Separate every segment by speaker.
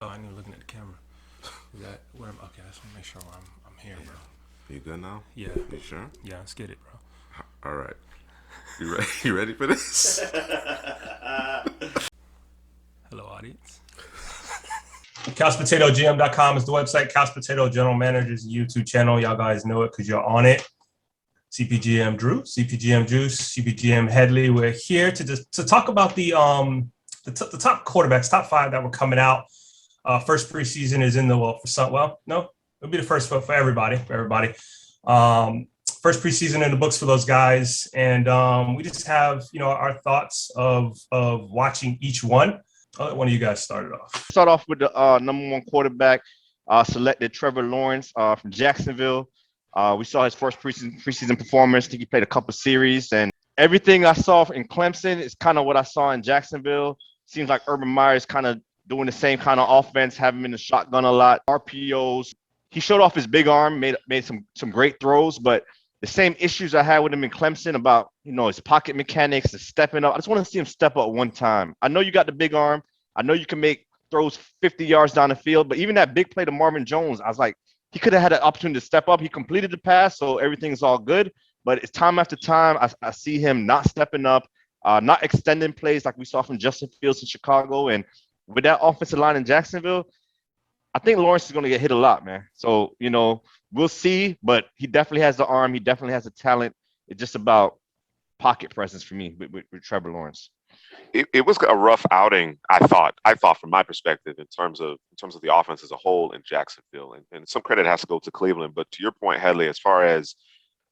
Speaker 1: Oh, I knew looking at the camera. Is that where I'm? Okay, I just want to make sure I'm here, bro.
Speaker 2: You good now?
Speaker 1: Yeah,
Speaker 2: You sure?
Speaker 1: yeah, let's get it, bro.
Speaker 2: All right. You ready? You ready for this?
Speaker 1: Hello, audience.
Speaker 3: CouchPotatoGM.com is the website. Couch Potato General Manager is the YouTube channel. Y'all guys know it because you're on it. CPGM Drew, CPGM Juice, CPGM Headley. We're here to talk about the top quarterbacks, top five that were coming out. First preseason is in the it'll be the first for everybody. First preseason in the books for those guys, and we just have our thoughts of watching each one. I'll let one of you guys start it off.
Speaker 4: Start off with the number one quarterback selected, Trevor Lawrence from Jacksonville. We saw his first preseason performance. I think he played a couple series, and everything I saw in Clemson is kind of what I saw in Jacksonville. Seems like Urban Meyer is kind of doing the same kind of offense, having him in the shotgun a lot, RPOs. He showed off his big arm, made some great throws, but the same issues I had with him in Clemson about his pocket mechanics, the stepping up. I just want to see him step up one time. I know you got the big arm. I know you can make throws 50 yards down the field, but even that big play to Marvin Jones, I was like, he could have had an opportunity to step up. He completed the pass, so everything's all good. But it's time after time, I see him not stepping up, not extending plays like we saw from Justin Fields in Chicago. And with that offensive line in Jacksonville, I think Lawrence is going to get hit a lot, man. So, we'll see, but he definitely has the arm. He definitely has the talent. It's just about pocket presence for me with Trevor Lawrence.
Speaker 2: It was a rough outing. I thought from my perspective in terms of the offense as a whole in Jacksonville, and some credit has to go to Cleveland. But to your point, Headley, as far as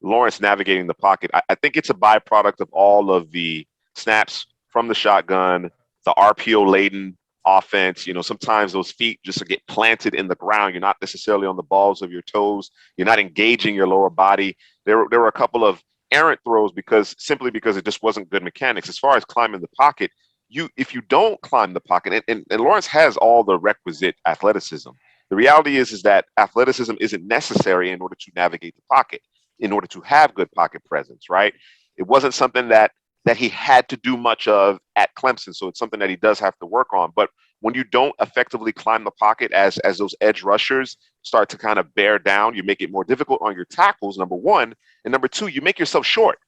Speaker 2: Lawrence navigating the pocket, I think it's a byproduct of all of the snaps from the shotgun, the RPO laden offense. Sometimes those feet just get planted in the ground. You're not necessarily on the balls of your toes. You're not engaging your lower body. There were a couple of errant throws because it just wasn't good mechanics. As far as climbing the pocket, if you don't climb the pocket, and Lawrence has all the requisite athleticism. The reality is that athleticism isn't necessary in order to navigate the pocket, in order to have good pocket presence, right? It wasn't something that he had to do much of at Clemson, so it's something that he does have to work on. But when you don't effectively climb the pocket as those edge rushers start to kind of bear down, you make it more difficult on your tackles, number one. And number two, you make yourself short.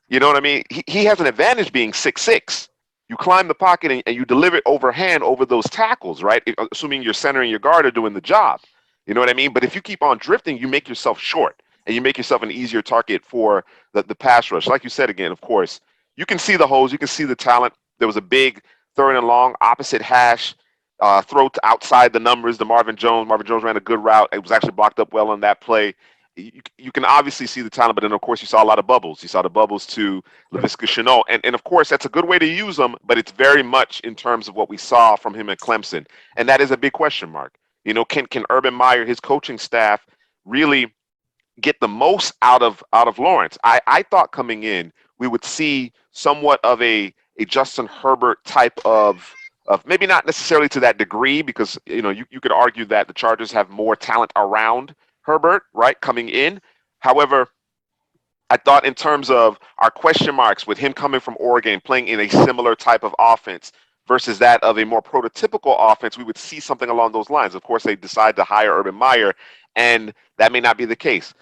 Speaker 2: You know what I mean? He has an advantage being 6'6". You climb the pocket and you deliver it overhand over those tackles, right? Assuming your center and your guard are doing the job. You know what I mean? But if you keep on drifting, you make yourself short and you make yourself an easier target for the pass rush. Like you said, again, of course, you can see the holes. You can see the talent. There was a big third and long opposite hash throw to outside the numbers. Marvin Jones ran a good route. It was actually blocked up well on that play. You can obviously see the talent, but then, of course, you saw a lot of bubbles. You saw the bubbles to Laviska Shenault. And, of course, that's a good way to use them, but it's very much in terms of what we saw from him at Clemson. And that is a big question mark. Can Urban Meyer, his coaching staff, really get the most out of Lawrence? I thought coming in we would see somewhat of a Justin Herbert type of maybe not necessarily to that degree, because you could argue that the Chargers have more talent around Herbert, right, coming in. However, I thought in terms of our question marks with him coming from Oregon, playing in a similar type of offense versus that of a more prototypical offense, we would see something along those lines. Of course, they decide to hire Urban Meyer, and that may not be the case.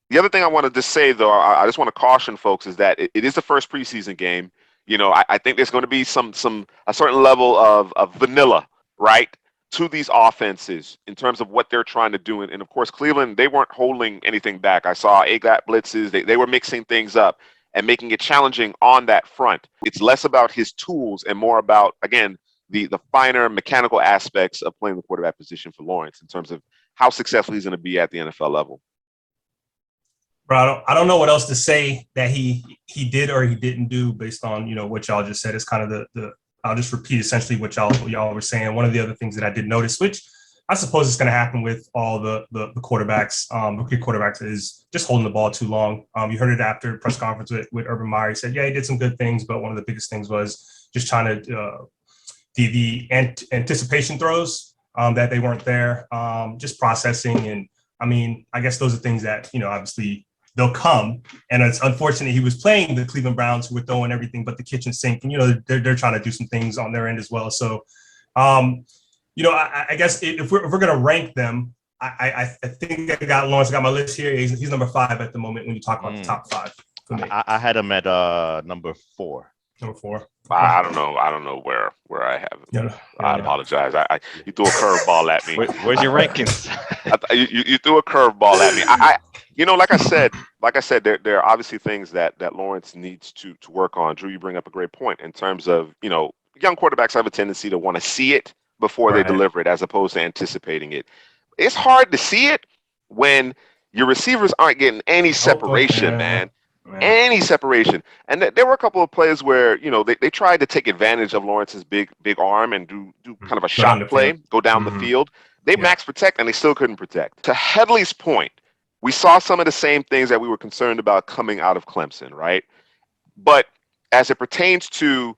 Speaker 2: The other thing I wanted to say, though, I just want to caution folks, is that it is the first preseason game. I think there's going to be a certain level of vanilla, right, to these offenses in terms of what they're trying to do. And of course, Cleveland, they weren't holding anything back. I saw A-gap blitzes. They were mixing things up and making it challenging on that front. It's less about his tools and more about, again, the finer mechanical aspects of playing the quarterback position for Lawrence in terms of how successful he's going to be at the NFL level.
Speaker 3: Bro, I don't know what else to say that he did or he didn't do based on what y'all just said. It's kind of the I'll just repeat essentially what y'all were saying. One of the other things that I did notice, which I suppose is going to happen with all the quarterbacks, rookie quarterbacks, is just holding the ball too long. You heard it after the press conference with Urban Meyer. He said, yeah, he did some good things, but one of the biggest things was just trying to the anticipation throws that they weren't there, just processing. And I mean, I guess those are things that obviously they'll come. And it's unfortunate he was playing the Cleveland Browns, who were throwing everything but the kitchen sink. And, they're trying to do some things on their end as well. So I guess if we're gonna rank them, I think I got Lawrence. I got my list here. He's number 5 at the moment when you talk about the top 5 for me.
Speaker 4: I had him at number 4.
Speaker 3: Number 4.
Speaker 2: I don't know where I have him. I apologize. You threw a curveball at me.
Speaker 4: Where's your rankings?
Speaker 2: You threw a curveball at me. Like I said, there are obviously things that Lawrence needs to work on. Drew, you bring up a great point in terms of, young quarterbacks have a tendency to want to see it before they deliver it as opposed to anticipating it. It's hard to see it when your receivers aren't getting any separation, man. Any separation. And there were a couple of plays where, they tried to take advantage of Lawrence's big arm and do kind of a shot play, go down the field. They max protect and they still couldn't protect. To Headley's point, we saw some of the same things that we were concerned about coming out of Clemson, right? But as it pertains to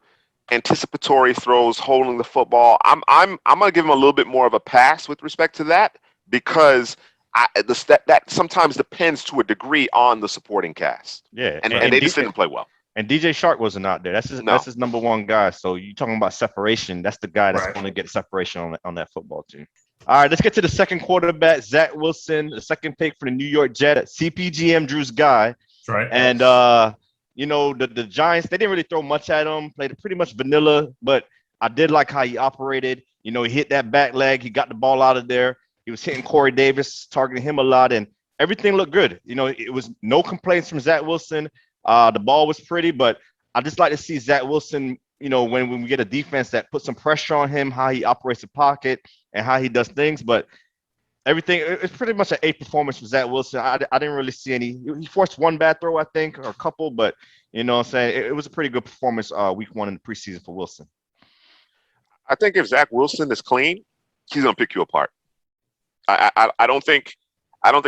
Speaker 2: anticipatory throws, holding the football, I'm gonna give him a little bit more of a pass with respect to that, because that sometimes depends to a degree on the supporting cast.
Speaker 4: Yeah,
Speaker 2: and they just didn't play well.
Speaker 4: And DJ Shark wasn't out there. That's his number 1 guy. So you talking about separation? That's the guy that's going to get separation on that football team. All right, let's get to the second quarterback, Zach Wilson, the second pick for the New York Jets. CPGM Drew's guy.
Speaker 3: That's right.
Speaker 4: And the Giants, they didn't really throw much at him. Played it pretty much vanilla, but I did like how he operated. He hit that back leg. He got the ball out of there. He was hitting Corey Davis, targeting him a lot, and everything looked good. It was no complaints from Zach Wilson. The ball was pretty, but I just like to see Zach Wilson, when we get a defense that puts some pressure on him, how he operates the pocket and how he does things. But everything, it's pretty much an A performance from Zach Wilson. I didn't really see any. He forced one bad throw, I think, or a couple, but what I'm saying, it was a pretty good performance week 1 in the preseason for Wilson.
Speaker 2: I think if Zach Wilson is clean, he's going to pick you apart. I don't think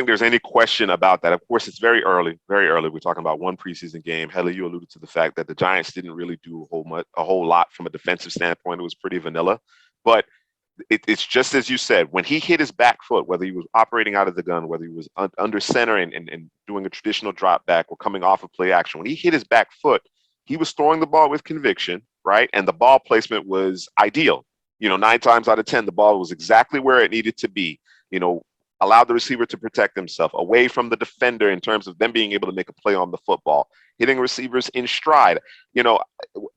Speaker 2: there's any question about that. Of course, it's very early. We're talking about one preseason game. Headley, you alluded to the fact that the Giants didn't really do a whole lot from a defensive standpoint. It was pretty vanilla. But it's just as you said, when he hit his back foot, whether he was operating out of the gun, whether he was under center and doing a traditional drop back or coming off of play action, when he hit his back foot, he was throwing the ball with conviction, right? And the ball placement was ideal. 9 times out of 10, the ball was exactly where it needed to be. Allowed the receiver to protect himself away from the defender in terms of them being able to make a play on the football, hitting receivers in stride,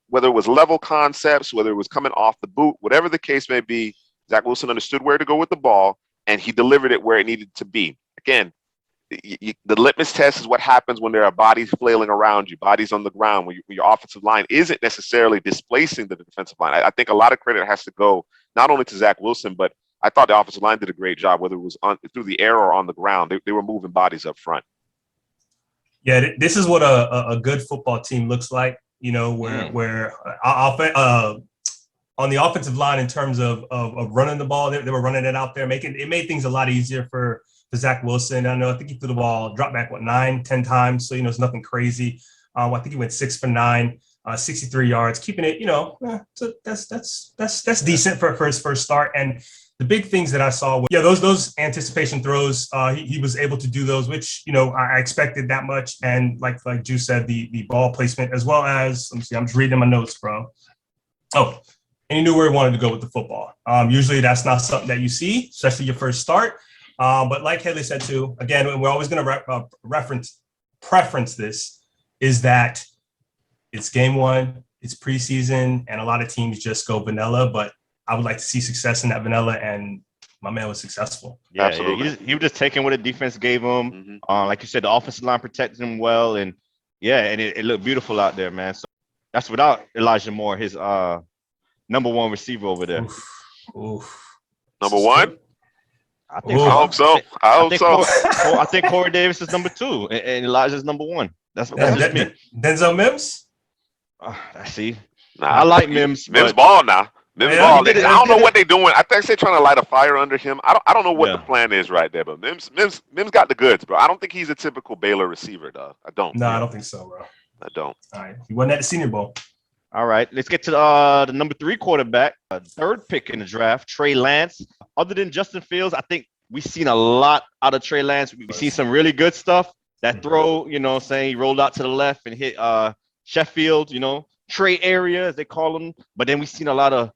Speaker 2: whether it was level concepts, whether it was coming off the boot, whatever the case may be, Zach Wilson understood where to go with the ball and he delivered it where it needed to be. Again, the litmus test is what happens when there are bodies flailing around you, bodies on the ground, when your offensive line isn't necessarily displacing the defensive line. I think a lot of credit has to go not only to Zach Wilson, but I thought the offensive line did a great job, whether it was through the air or on the ground. They were moving bodies up front.
Speaker 3: Yeah, this is what a good football team looks like, where on the offensive line in terms of running the ball, they were running it out there, it made things a lot easier for Zach Wilson. I think he threw the ball, dropped back, 9-10 times. So, it's nothing crazy. I think he went 6 for 9, 63 yards, keeping it, so that's decent for his first start. And the big things that I saw, those anticipation throws, he was able to do those, which, I expected that much. And like Drew said, the ball placement, as well as, let me see, I'm just reading my notes, bro. Oh, and he knew where he wanted to go with the football. Usually that's not something that you see, especially your first start. But like Headley said too, again, we're always going to preference this, is that it's game 1, it's preseason, and a lot of teams just go vanilla, but I would like to see success in that vanilla, and my man was successful.
Speaker 4: Yeah, absolutely. He was just taking what the defense gave him. Mm-hmm. Like you said, the offensive line protected him well, and it looked beautiful out there, man. So that's without Elijah Moore, his number 1 receiver over there.
Speaker 3: Oof.
Speaker 2: Number 1?
Speaker 4: I hope
Speaker 2: so.
Speaker 4: I think Corey Davis is number 2, and Elijah's number 1. That's just me.
Speaker 3: Denzel Mims?
Speaker 4: I see. I like Mims.
Speaker 2: Mims ball now. Mims ball. I don't know what they're doing. I think they're trying to light a fire under him. I don't know what the plan is right there, but Mims got the goods, bro. I don't think he's a typical Baylor receiver, though. I don't.
Speaker 3: No, I don't think so, bro.
Speaker 2: I don't.
Speaker 3: All right. He wasn't at the Senior Bowl.
Speaker 4: All right. Let's get to the number 3 quarterback, third pick in the draft, Trey Lance. Other than Justin Fields, I think we've seen a lot out of Trey Lance. We've seen some really good stuff. That throw, he rolled out to the left and hit Sheffield, Trey area, as they call him. But then we've seen a lot of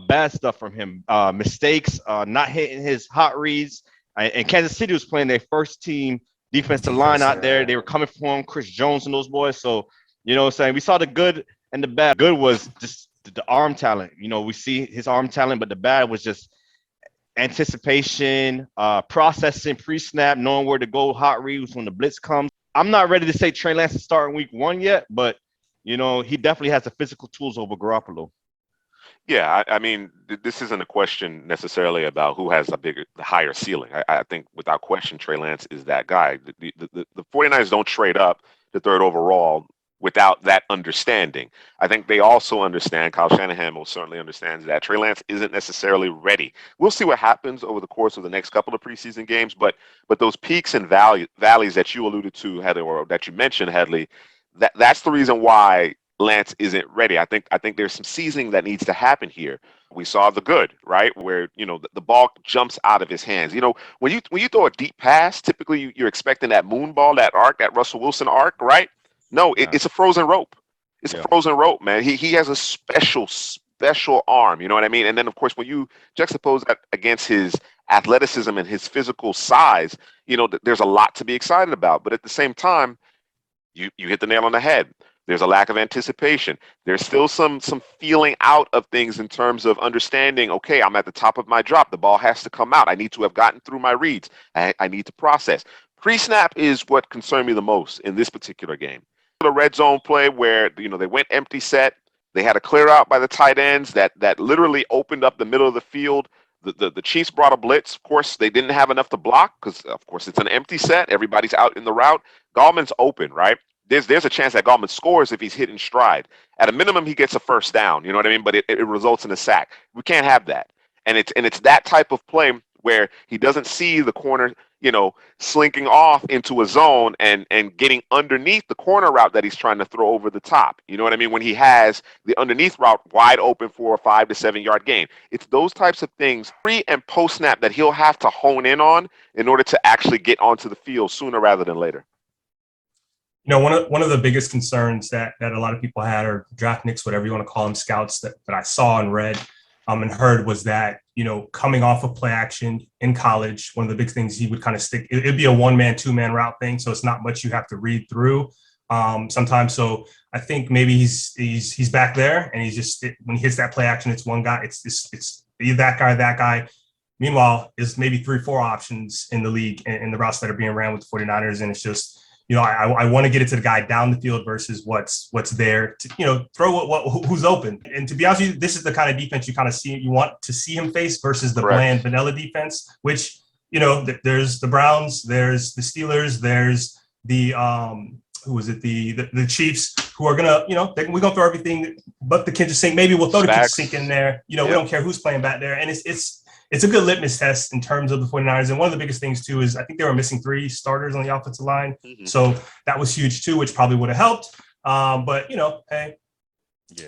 Speaker 4: bad stuff from him. Mistakes, not hitting his hot reads. And Kansas City was playing their first team defensive line out there. They were coming for him, Chris Jones and those boys. So, you know what I'm saying? We saw the good and the bad. Good was just the arm talent. You know, we see his arm talent, but the bad was just anticipation, processing pre-snap, knowing where to go, hot reads when the blitz comes. I'm not ready to say Trey Lance is starting week 1 yet, but, you know, he definitely has the physical tools over Garoppolo.
Speaker 2: Yeah, I mean, this isn't a question necessarily about who has the higher ceiling. I think without question, Trey Lance is that guy. The 49ers don't trade up to third overall without that understanding. I think they also understand, Kyle Shanahan most certainly understands that Trey Lance isn't necessarily ready. We'll see what happens over the course of the next couple of preseason games, but those peaks and valleys that you alluded to, Headley, or that you mentioned, Headley, that's the reason why Lance isn't ready. I think there's some seasoning that needs to happen here. We saw the good, right? Where, you know, the ball jumps out of his hands. You know, when you throw a deep pass, typically you're expecting that moon ball, that arc, that Russell Wilson arc, right? No, it's a frozen rope. It's a frozen rope, man. He has a special arm, you know what I mean? And then, of course, when you juxtapose that against his athleticism and his physical size, you know, there's a lot to be excited about. But at the same time, you hit the nail on the head. There's a lack of anticipation. There's still some feeling out of things in terms of understanding, okay, I'm at the top of my drop. The ball has to come out. I need to have gotten through my reads. I need to process. Pre-snap is what concerned me the most in this particular game. The red zone play where, you know, they went empty set. They had a clear out by the tight ends that literally opened up the middle of the field. The Chiefs brought a blitz. Of course, they didn't have enough to block because, of course, it's an empty set. Everybody's out in the route. Gallman's open, right? There's a chance that Gallman scores if he's hit in stride. At a minimum, he gets a first down. You know what I mean? But it results in a sack. We can't have that. And it's that type of play where he doesn't see the corner, you know, slinking off into a zone and getting underneath the corner route that he's trying to throw over the top. You know what I mean? When he has the underneath route wide open for a 5 to 7 yard gain. It's those types of things, pre and post snap, that he'll have to hone in on in order to actually get onto the field sooner rather than later.
Speaker 3: You know, one of the biggest concerns that a lot of people had, or draft nicks, whatever you want to call them, scouts that I saw and read and heard, was that, you know, coming off of play action in college, one of the big things he would kind of stick, it'd be a 1-man, 2-man route thing. So it's not much you have to read through sometimes. So I think maybe he's back there, and he's just, when he hits that play action, it's one guy, it's either that guy. Meanwhile, there's maybe 3-4 options in the league in the routes that are being ran with the 49ers. And it's just, you know, I want to get it to the guy down the field versus what's there to, you know, throw who's open. And to be honest with you, this is the kind of defense you want to see him face versus the bland vanilla defense, which, you know, there's the Browns, there's the Steelers, there's the the Chiefs, who are gonna, you know, we're gonna throw everything but the kitchen sink. Maybe we'll throw the kitchen sink in there. You know, we don't care who's playing back there, and it's a good litmus test in terms of the 49ers. And one of the biggest things, too, is I think they were missing 3 starters on the offensive line. Mm-hmm. So that was huge, too, which probably would have helped. But, you know, hey,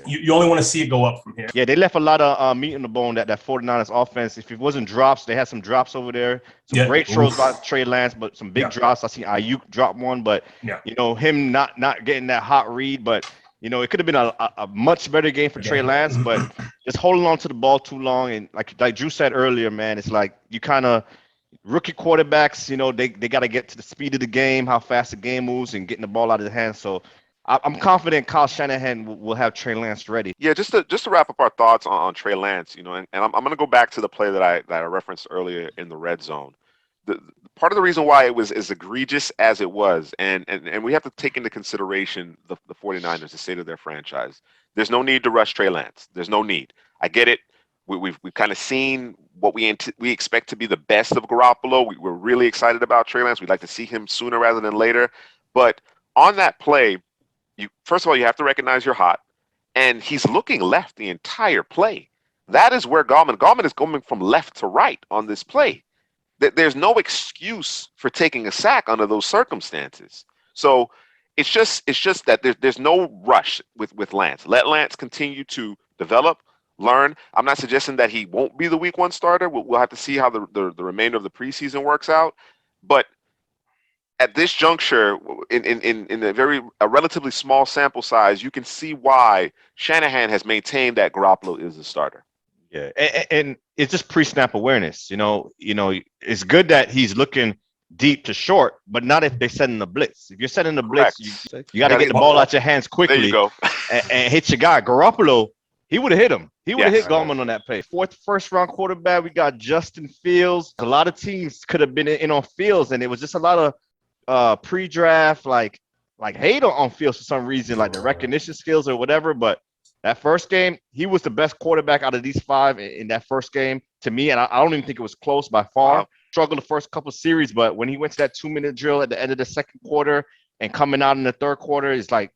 Speaker 3: you only want to see it go up from here.
Speaker 4: Yeah, they left a lot of meat on the bone, that 49ers offense. If it wasn't drops, they had some drops over there. Some great throws by Trey Lance, but some big drops. I see Ayuk drop one, but, you know, him not getting that hot read. But, you know, it could have been a much better game for Trey Lance, but just holding on to the ball too long. And like Drew said earlier, man, it's like you kind of rookie quarterbacks, you know, they got to get to the speed of the game, how fast the game moves, and getting the ball out of the hands. So I'm confident Kyle Shanahan will have Trey Lance ready.
Speaker 2: Yeah, just to wrap up our thoughts on Trey Lance, you know, and I'm going to go back to the play that I referenced earlier in the red zone. The part of the reason why it was as egregious as it was, and we have to take into consideration the 49ers, the state of their franchise. There's no need to rush Trey Lance. There's no need. I get it. We've kind of seen what we expect to be the best of Garoppolo. We're really excited about Trey Lance. We'd like to see him sooner rather than later. But on that play, first of all, you have to recognize you're hot, and he's looking left the entire play. That is where Gallman is going from left to right on this play. There's no excuse for taking a sack under those circumstances. So it's just that there's no rush with Lance. Let Lance continue to develop, learn. I'm not suggesting that he won't be the week 1 starter. We'll have to see how the remainder of the preseason works out. But at this juncture, in a relatively small sample size, you can see why Shanahan has maintained that Garoppolo is a starter.
Speaker 4: Yeah, and it's just pre-snap awareness. It's good that he's looking deep to short, but not if they're setting the blitz. If you're setting the blitz, you got to get the ball out your hands quickly.
Speaker 2: There you go.
Speaker 4: and hit your guy. Garoppolo, he would have hit him. He would have
Speaker 2: Yes.
Speaker 4: hit Gallman on that play. First-round quarterback, we got Justin Fields. A lot of teams could have been in on Fields, and it was just a lot of pre-draft like hate on Fields for some reason, like the recognition skills or whatever. But that first game, he was the best quarterback out of these 5 in that first game to me, and I don't even think it was close by far.
Speaker 2: Wow.
Speaker 4: Struggled the first couple series, but when he went to that 2-minute drill at the end of the second quarter and coming out in the third quarter, it's like,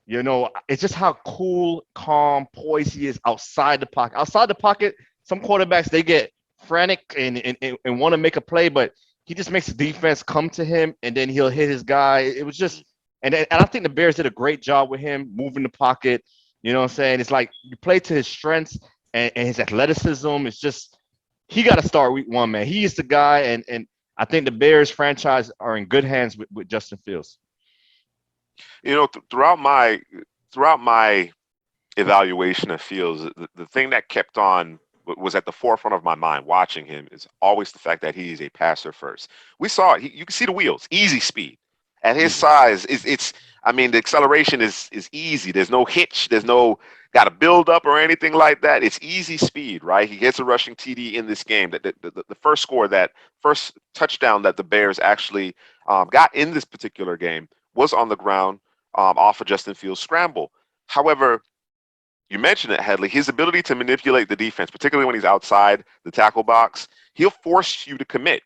Speaker 4: it's just how cool, calm, poised he is outside the pocket. Outside the pocket, some quarterbacks, they get frantic and want to make a play, but he just makes the defense come to him, and then he'll hit his guy. It was just and I think the Bears did a great job with him moving the pocket. You know what I'm saying? It's like you play to his strengths and his athleticism. It's just he got to start week 1, man. He is the guy, and I think the Bears franchise are in good hands with Justin Fields.
Speaker 2: Throughout my evaluation of Fields, the thing that kept on was at the forefront of my mind watching him is always the fact that he is a passer first. We saw it. You can see the wheels, easy speed. At his size, the acceleration is easy. There's no hitch. There's no got to build up or anything like that. It's easy speed, right? He gets a rushing TD in this game. The first score, that first touchdown that the Bears actually got in this particular game was on the ground off of Justin Fields' scramble. However, you mentioned it, Headley, his ability to manipulate the defense, particularly when he's outside the tackle box, he'll force you to commit.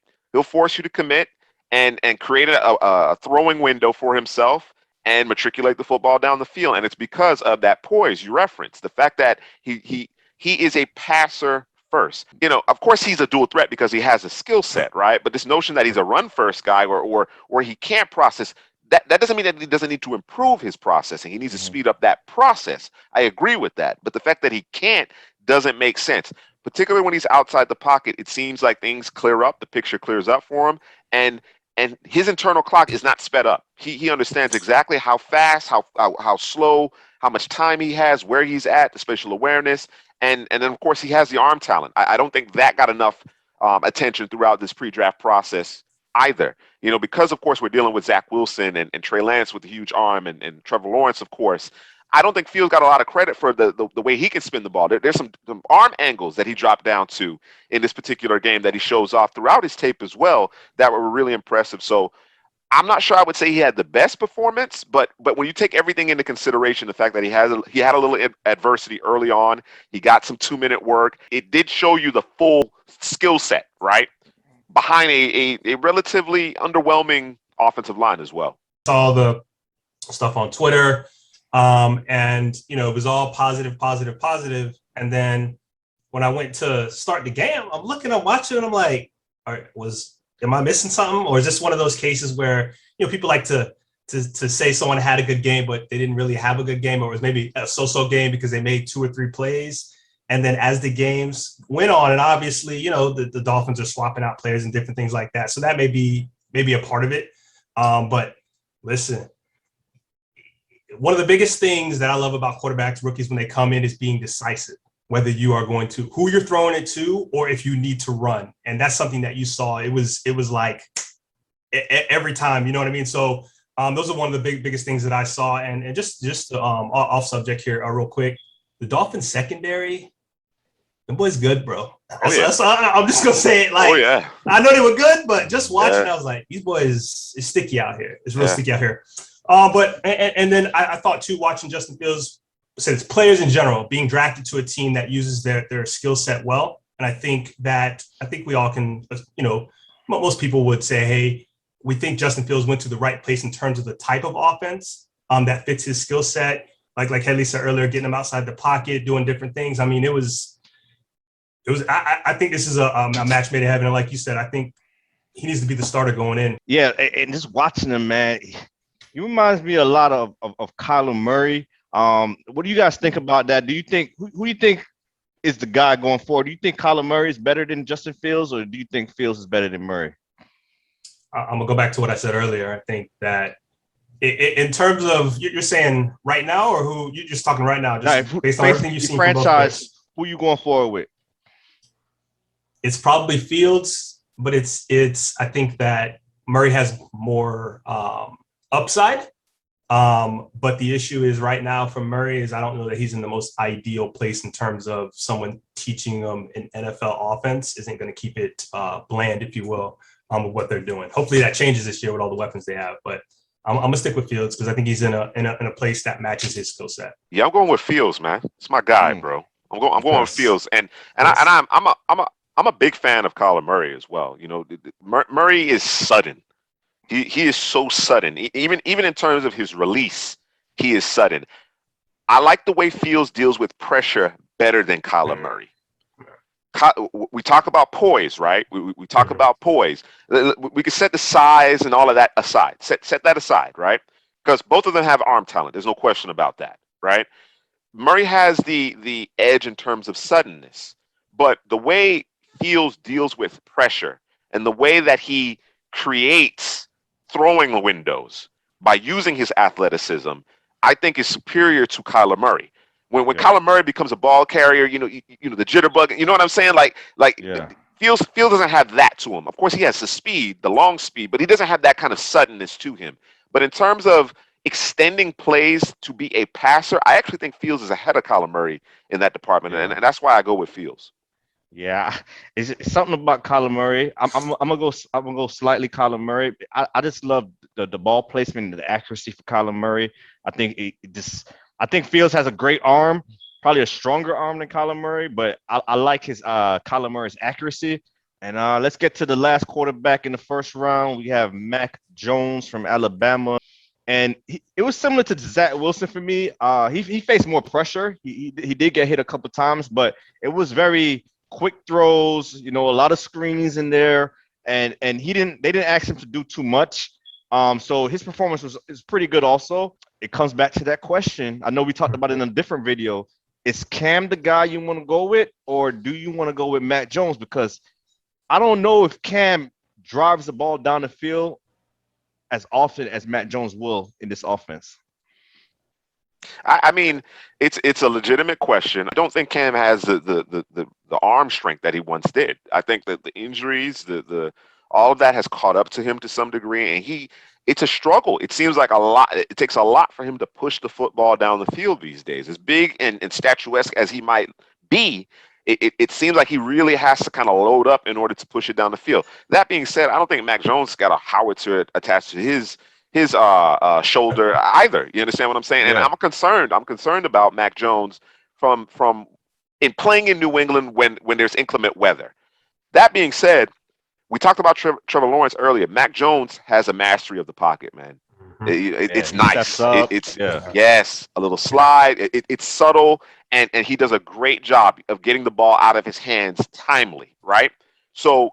Speaker 2: And create a throwing window for himself and matriculate the football down the field. And it's because of that poise you referenced, the fact that he is a passer first. Of course he's a dual threat because he has a skill set, right? But this notion that he's a run first guy or he can't process, that doesn't mean that he doesn't need to improve his processing. He needs to speed up that process. I agree with that. But the fact that he can't doesn't make sense. Particularly when he's outside the pocket, it seems like things clear up, the picture clears up for him, and his internal clock is not sped up. He understands exactly how fast, how slow, how much time he has, where he's at, the spatial awareness, and then of course he has the arm talent. I don't think that got enough attention throughout this pre-draft process either. Because of course we're dealing with Zach Wilson and Trey Lance with a huge arm and Trevor Lawrence, of course. I don't think Fields got a lot of credit for the way he can spin the ball. There's some arm angles that he dropped down to in this particular game that he shows off throughout his tape as well that were really impressive. So I'm not sure I would say he had the best performance, but when you take everything into consideration, the fact that he had a little adversity early on, he got some 2-minute work. It did show you the full skill set, right, behind a relatively underwhelming offensive line as well.
Speaker 3: Saw the stuff on Twitter. And it was all positive. And then when I went to start the game, I'm watching, and I'm like, all right, am I missing something? Or is this one of those cases where, people like to say someone had a good game, but they didn't really have a good game, or it was maybe a so-so game because they made 2 or 3 plays. And then as the games went on, and obviously, the Dolphins are swapping out players and different things like that. So that may be a part of it. But listen, one of the biggest things that I love about quarterbacks, rookies, when they come in is being decisive, whether you are going to who you're throwing it to or if you need to run. And that's something that you saw. It was like every time, you know what I mean? So those are one of the biggest things that I saw. And just off subject here real quick, the Dolphins secondary, them boys good, bro. I'm just going to say it I know they were good, but just watching, I was like, these boys, it's sticky out here. It's real sticky out here. But then I thought too, watching Justin Fields, said it's players in general being drafted to a team that uses their skill set well. And I think we all can, most people would say, hey, we think Justin Fields went to the right place in terms of the type of offense that fits his skill set. Like Headley said earlier, getting him outside the pocket, doing different things. I mean, I think this is a match made in heaven. And like you said, I think he needs to be the starter going in.
Speaker 4: Yeah, and just watching him, man, he reminds me a lot of Kyler Murray. What do you guys think about that? Do you think who do you think is the guy going forward? Do you think Kyler Murray is better than Justin Fields, or do you think Fields is better than Murray?
Speaker 3: I'm gonna go back to what I said earlier. I think that in terms of you're saying right now, or who you're just talking right now, just based on everything you've seen.
Speaker 4: Franchise, who you going forward with?
Speaker 3: it's probably Fields, but I think that Murray has more upside. But the issue is right now for Murray is I don't know that he's in the most ideal place in terms of someone teaching him an NFL offense isn't going to keep it bland, if you will, with what they're doing. Hopefully that changes this year with all the weapons they have. But I'm gonna stick with Fields because I think he's in a place that matches his skill set.
Speaker 2: Yeah, I'm going with Fields, man. It's my guy, bro. I'm going with Fields, and I'm a big fan of Kyler Murray as well. You know, Murray is sudden. He is so sudden. Even in terms of his release, he is sudden. I like the way Fields deals with pressure better than Kyler Murray. We talk about poise, right? We talk about poise. We can set the size and all of that aside. Set that aside, right? Because both of them have arm talent. There's no question about that, right? Murray has the edge in terms of suddenness, but the way Fields deals with pressure and the way that he creates throwing windows by using his athleticism, I think is superior to Kyler Murray. When Kyler Murray becomes a ball carrier, you know the jitterbug, you know what I'm saying? Fields doesn't have that to him. Of course, he has the speed, the long speed, but he doesn't have that kind of suddenness to him. But in terms of extending plays to be a passer, I actually think Fields is ahead of Kyler Murray in that department, and that's why I go with Fields.
Speaker 4: Yeah, it's something about Kyler Murray. I'm gonna go slightly Kyler Murray. I just love the ball placement and the accuracy for Kyler Murray. I think Fields has a great arm, probably a stronger arm than Kyler Murray, but I like his Kyler Murray's accuracy. And let's get to the last quarterback in the first round. We have Mac Jones from Alabama. And it was similar to Zach Wilson for me. He faced more pressure. He did get hit a couple times, but it was very quick throws, a lot of screens in there, and they didn't ask him to do too much. So his performance is pretty good also. It comes back to that question. I know we talked about it in a different video. Is Cam the guy you want to go with, or do you want to go with Mac Jones? Because I don't know if Cam drives the ball down the field as often as Mac Jones will in this offense.
Speaker 2: I mean, it's a legitimate question. I don't think Cam has the arm strength that he once did. I think that the injuries, the all of that has caught up to him to some degree, and it's a struggle. It seems like it takes a lot for him to push the football down the field these days. As big and statuesque as he might be, it seems like he really has to kind of load up in order to push it down the field. That being said, I don't think Mac Jones got a howitzer attached to his shoulder either. You understand what I'm saying? And I'm concerned about Mac Jones from in playing in New England when there's inclement weather. That being said, we talked about Trevor Lawrence earlier. Mac Jones has a mastery of the pocket, man. It's nice. Yes, a little slide. It's subtle, and he does a great job of getting the ball out of his hands timely, right? So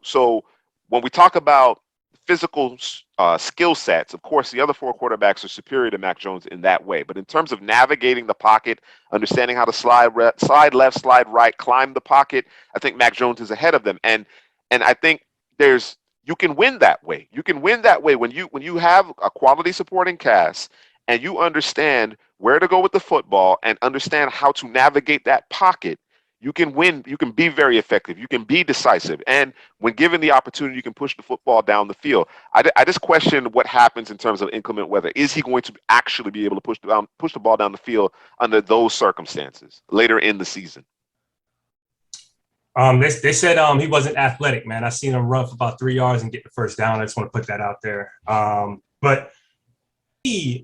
Speaker 2: when we talk about physical skill sets, of course, the other four quarterbacks are superior to Mac Jones in that way. But in terms of navigating the pocket, understanding how to slide left, slide right, climb the pocket, I think Mac Jones is ahead of them. And I think you can win that way. You can win that way when you have a quality supporting cast and you understand where to go with the football and understand how to navigate that pocket. You can win. You can be very effective. You can be decisive. And when given the opportunity, you can push the football down the field. I just question what happens in terms of inclement weather. Is he going to actually be able to push the ball down the field under those circumstances later in the season?
Speaker 3: They said he wasn't athletic, man. I seen him run for about 3 yards and get the first down. I just want to put that out there. But the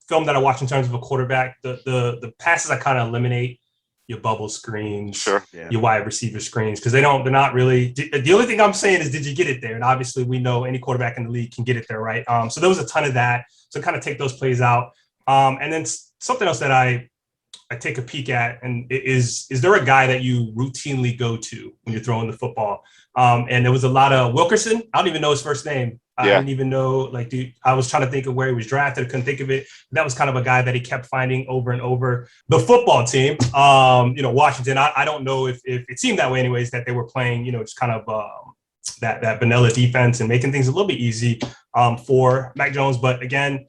Speaker 3: film that I watch in terms of a quarterback, the passes I kind of eliminate. Your bubble screens, your wide receiver screens, because they're not really. The only thing I'm saying is, did you get it there? And obviously, we know any quarterback in the league can get it there, right? So there was a ton of that. So kind of take those plays out. And then something else that I take a peek at, and is there a guy that you routinely go to when you're throwing the football? And there was a lot of Wilkerson. I don't even know his first name. I didn't even know, I was trying to think of where he was drafted. I couldn't think of it. That was kind of a guy that he kept finding over and over. The football team, Washington, I don't know if it seemed that way anyways, that they were playing, just kind of that vanilla defense and making things a little bit easy for Mac Jones. But again,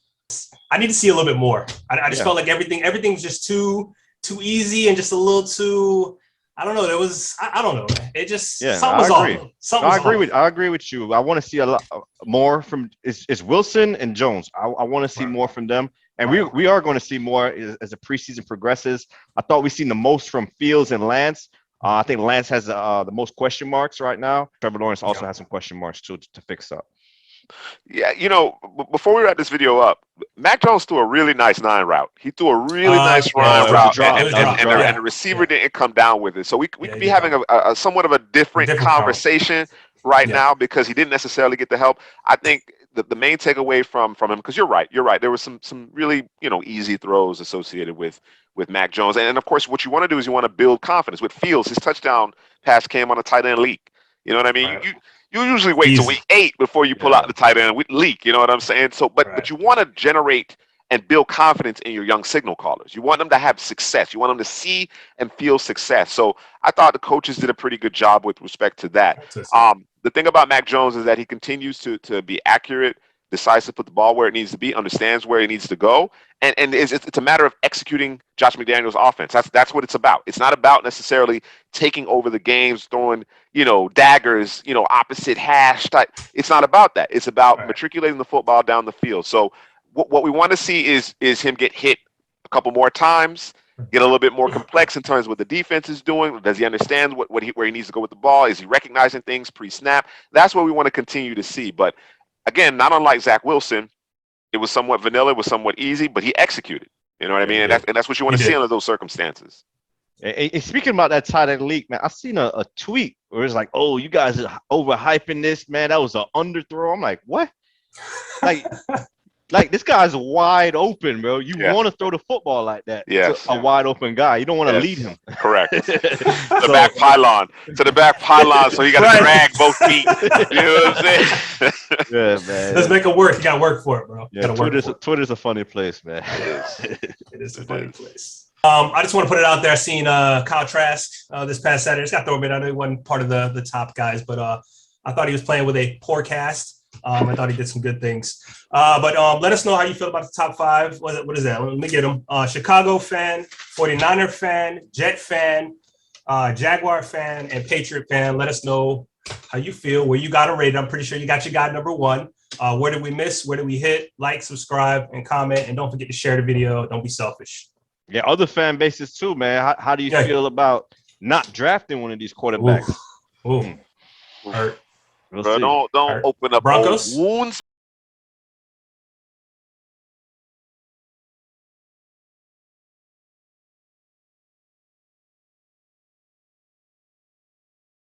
Speaker 3: I need to see a little bit more. I just felt like everything was just too easy and just a little too I don't know. There was I don't know, man. It just
Speaker 4: Yeah,
Speaker 3: something was
Speaker 4: I agree.
Speaker 3: off. Something was off.
Speaker 4: I agree with you. I want to see a lot more from it's Wilson and Jones. I want to see
Speaker 3: Right.
Speaker 4: more from them, and
Speaker 3: Right.
Speaker 4: we are going to see more as the preseason progresses. I thought we seen the most from Fields and Lance. I think Lance has the most question marks right now. Trevor Lawrence also has some question marks too to fix up.
Speaker 2: Yeah, before we wrap this video up, Mac Jones threw a really nice 9 route. He threw a really nice run route, and the receiver didn't come down with it. So we could be having a somewhat of a different conversation right now because he didn't necessarily get the help. I think the main takeaway from him, because you're right. There was some really easy throws associated with Mac Jones, and of course, what you want to do is you want to build confidence. With Fields, his touchdown pass came on a tight end leak. You know what I mean?
Speaker 3: Right.
Speaker 2: You usually wait till week 8 before you pull out the tight end leak. You know what I'm saying? So, but you want to generate and build confidence in your young signal callers. You want them to have success. You want them to see and feel success. So I thought the coaches did a pretty good job with respect to that. The thing about Mac Jones is that he continues to be accurate, decisive, put the ball where it needs to be, understands where he needs to go, and it's a matter of executing Josh McDaniels' offense. That's what it's about. It's not about necessarily taking over the games, throwing daggers, opposite hash type. It's not about that. It's about matriculating the football down the field. So what we want to see is him get hit a couple more times, get a little bit more complex in terms of what the defense is doing. Does he understand where he needs to go with the ball? Is he recognizing things pre-snap? That's what we want to continue to see. But again, not unlike Zach Wilson, it was somewhat vanilla, it was somewhat easy, but he executed. You know what I mean? And that's what you want to see under those circumstances.
Speaker 4: And speaking about that tight end leak, man, I seen a tweet where it's like, "Oh, you guys are overhyping this, man. That was an underthrow." I'm like, "What?" Like this guy's wide open, bro. You want to throw the football like that to a wide open guy. You don't want to lead him.
Speaker 2: Correct. The back pylon. To the back pylon, so you got to drag both feet. You know what I'm saying?
Speaker 4: Yeah, man.
Speaker 3: Let's make it work. You got to work for it, bro.
Speaker 4: Yeah, Twitter's a funny place, man.
Speaker 3: It is a funny place. I just want to put it out there. I seen Kyle Trask this past Saturday. Just got to throw him in. I know he wasn't part of the top guys, but I thought he was playing with a poor cast. I thought he did some good things. But let us know how you feel about the top 5. What is that? Let me get them. Chicago fan, 49er fan, Jet fan, Jaguar fan, and Patriot fan. Let us know how you feel, where you got a rated. I'm pretty sure you got your guy number 1. Where did we miss? Where did we hit? Like, subscribe, and comment. And don't forget to share the video. Don't be selfish.
Speaker 4: Yeah, other fan bases too, man. How do you feel about not drafting one of these quarterbacks?
Speaker 3: Ooh. Hurt.
Speaker 2: Don't open up
Speaker 3: Broncos?
Speaker 2: wounds.